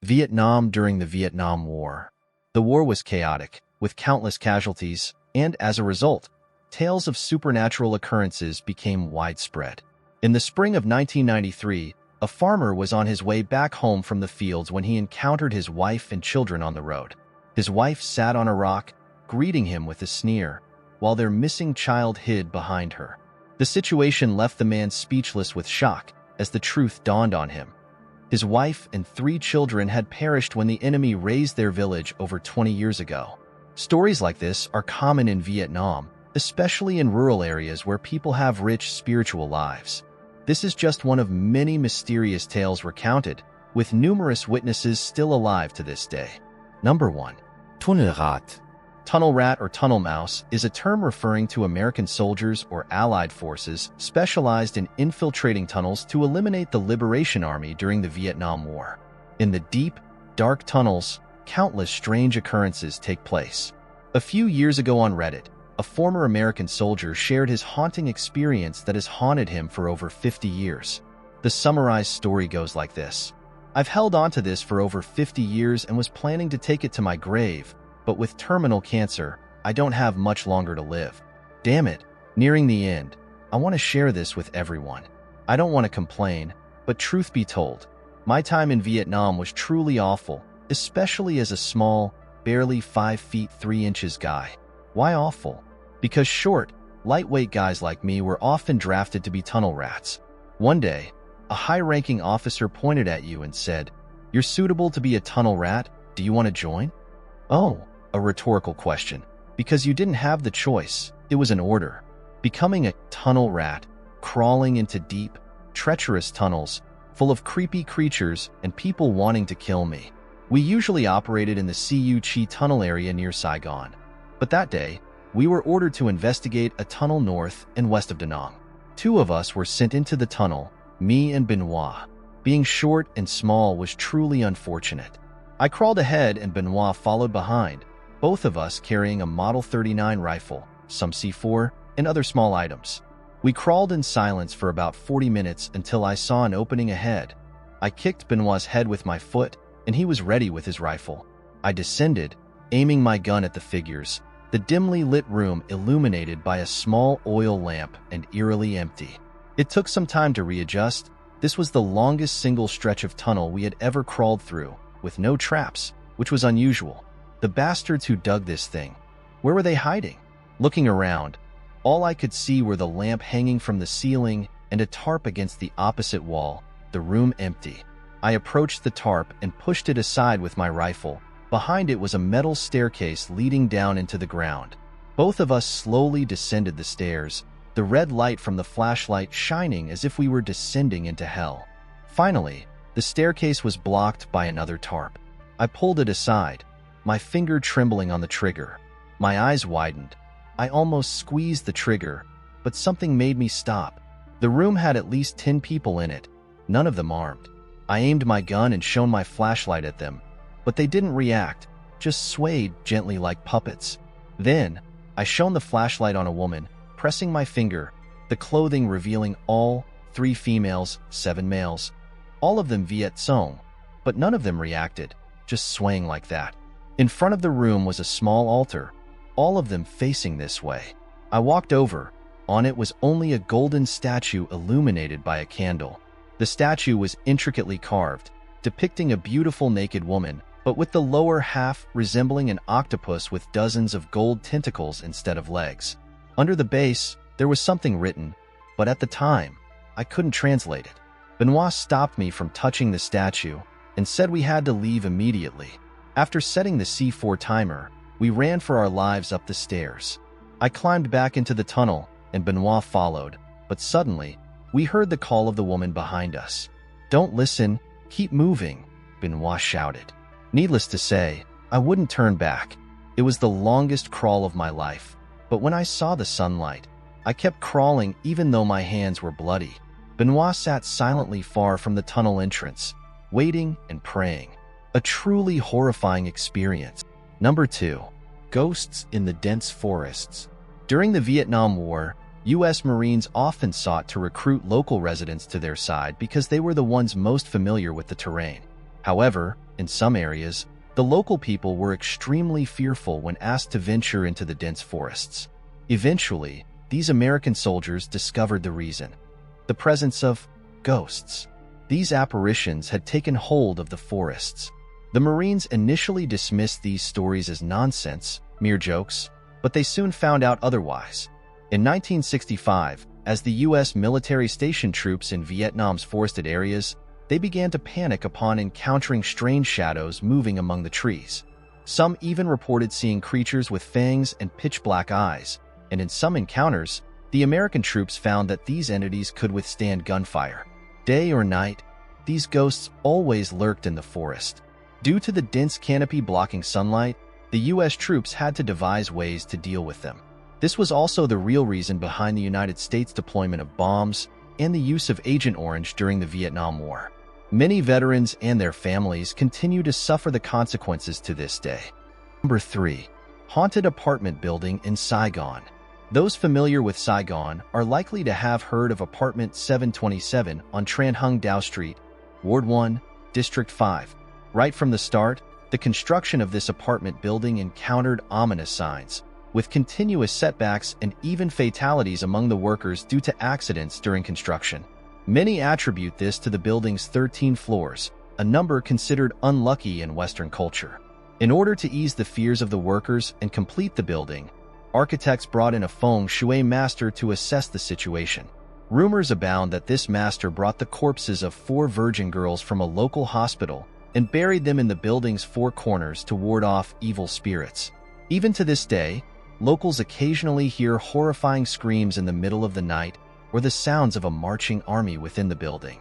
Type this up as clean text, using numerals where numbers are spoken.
Vietnam during the Vietnam War. The war was chaotic, with countless casualties, and as a result, tales of supernatural occurrences became widespread. In the spring of 1993, a farmer was on his way back home from the fields when he encountered his wife and children on the road. His wife sat on a rock, greeting him with a sneer, while their missing child hid behind her. The situation left the man speechless with shock as the truth dawned on him. His wife and 3 children had perished when the enemy razed their village over 20 years ago. Stories like this are common in Vietnam, especially in rural areas where people have rich spiritual lives. This is just one of many mysterious tales recounted, with numerous witnesses still alive to this day. Number 1. Tunnelrat. Tunnel rat or tunnel mouse is a term referring to American soldiers or Allied forces specialized in infiltrating tunnels to eliminate the Liberation Army during the Vietnam War. In the deep, dark tunnels, countless strange occurrences take place. A few years ago on Reddit, a former American soldier shared his haunting experience that has haunted him for over 50 years. The summarized story goes like this. I've held on to this for over 50 years and was planning to take it to my grave, but with terminal cancer, I don't have much longer to live. Damn it, nearing the end. I want to share this with everyone. I don't want to complain, but truth be told, my time in Vietnam was truly awful, especially as a small, barely 5 feet 3 inches guy. Why awful? Because short, lightweight guys like me were often drafted to be tunnel rats. One day, a high-ranking officer pointed at you and said, "You're suitable to be a tunnel rat. Do you want to join?" Oh, a rhetorical question. Because you didn't have the choice. It was an order. Becoming a tunnel rat, crawling into deep, treacherous tunnels, full of creepy creatures and people wanting to kill me. We usually operated in the Cu Chi tunnel area near Saigon. But that day, we were ordered to investigate a tunnel north and west of Da Nang. 2 of us were sent into the tunnel, me and Benoit. Being short and small was truly unfortunate. I crawled ahead and Benoit followed behind, both of us carrying a Model 39 rifle, some C4, and other small items. We crawled in silence for about 40 minutes until I saw an opening ahead. I kicked Benoit's head with my foot, and he was ready with his rifle. I descended, aiming my gun at the figures, the dimly lit room illuminated by a small oil lamp and eerily empty. It took some time to readjust. This was the longest single stretch of tunnel we had ever crawled through, with no traps, which was unusual. The bastards who dug this thing, where were they hiding? Looking around, all I could see were the lamp hanging from the ceiling and a tarp against the opposite wall, the room empty. I approached the tarp and pushed it aside with my rifle. Behind it was a metal staircase leading down into the ground. Both of us slowly descended the stairs, the red light from the flashlight shining as if we were descending into hell. Finally, the staircase was blocked by another tarp. I pulled it aside, my finger trembling on the trigger. My eyes widened. I almost squeezed the trigger, but something made me stop. The room had at least 10 people in it, none of them armed. I aimed my gun and shone my flashlight at them, but they didn't react, just swayed gently like puppets. Then, I shone the flashlight on a woman, pressing my finger, the clothing revealing all 3 females, 7 males, all of them Viet Cong, but none of them reacted, just swaying like that. In front of the room was a small altar, all of them facing this way. I walked over. On it was only a golden statue illuminated by a candle. The statue was intricately carved, depicting a beautiful naked woman, but with the lower half resembling an octopus with dozens of gold tentacles instead of legs. Under the base, there was something written, but at the time, I couldn't translate it. Benoit stopped me from touching the statue and said we had to leave immediately. After setting the C4 timer, we ran for our lives up the stairs. I climbed back into the tunnel, and Benoit followed, but suddenly, we heard the call of the woman behind us. "Don't listen, keep moving," Benoit shouted. Needless to say, I wouldn't turn back. It was the longest crawl of my life, but when I saw the sunlight, I kept crawling even though my hands were bloody. Benoit sat silently far from the tunnel entrance, waiting and praying. A truly horrifying experience. Number 2. Ghosts in the dense forests. During the Vietnam War, U.S. Marines often sought to recruit local residents to their side because they were the ones most familiar with the terrain. However, In some areas, the local people were extremely fearful when asked to venture into the dense forests. Eventually, these American soldiers discovered the reason: the presence of ghosts. These apparitions had taken hold of the forests. The Marines initially dismissed these stories as nonsense, mere jokes, but they soon found out otherwise. In 1965, as the U.S. military stationed troops in Vietnam's forested areas, they began to panic upon encountering strange shadows moving among the trees. Some even reported seeing creatures with fangs and pitch-black eyes, and in some encounters, the American troops found that these entities could withstand gunfire. Day or night, these ghosts always lurked in the forest. Due to the dense canopy blocking sunlight, the U.S. troops had to devise ways to deal with them. This was also the real reason behind the United States deployment of bombs and the use of Agent Orange during the Vietnam War. Many veterans and their families continue to suffer the consequences to this day. Number 3. Haunted apartment building in Saigon. Those familiar with Saigon are likely to have heard of Apartment 727 on Tran Hung Dao Street, Ward 1, District 5. Right from the start, the construction of this apartment building encountered ominous signs, with continuous setbacks and even fatalities among the workers due to accidents during construction. Many attribute this to the building's 13 floors, a number considered unlucky in Western culture. In order to ease the fears of the workers and complete the building, architects brought in a feng shui master to assess the situation. Rumors abound that this master brought the corpses of 4 virgin girls from a local hospital and buried them in the building's 4 corners to ward off evil spirits. Even to this day, locals occasionally hear horrifying screams in the middle of the night or the sounds of a marching army within the building.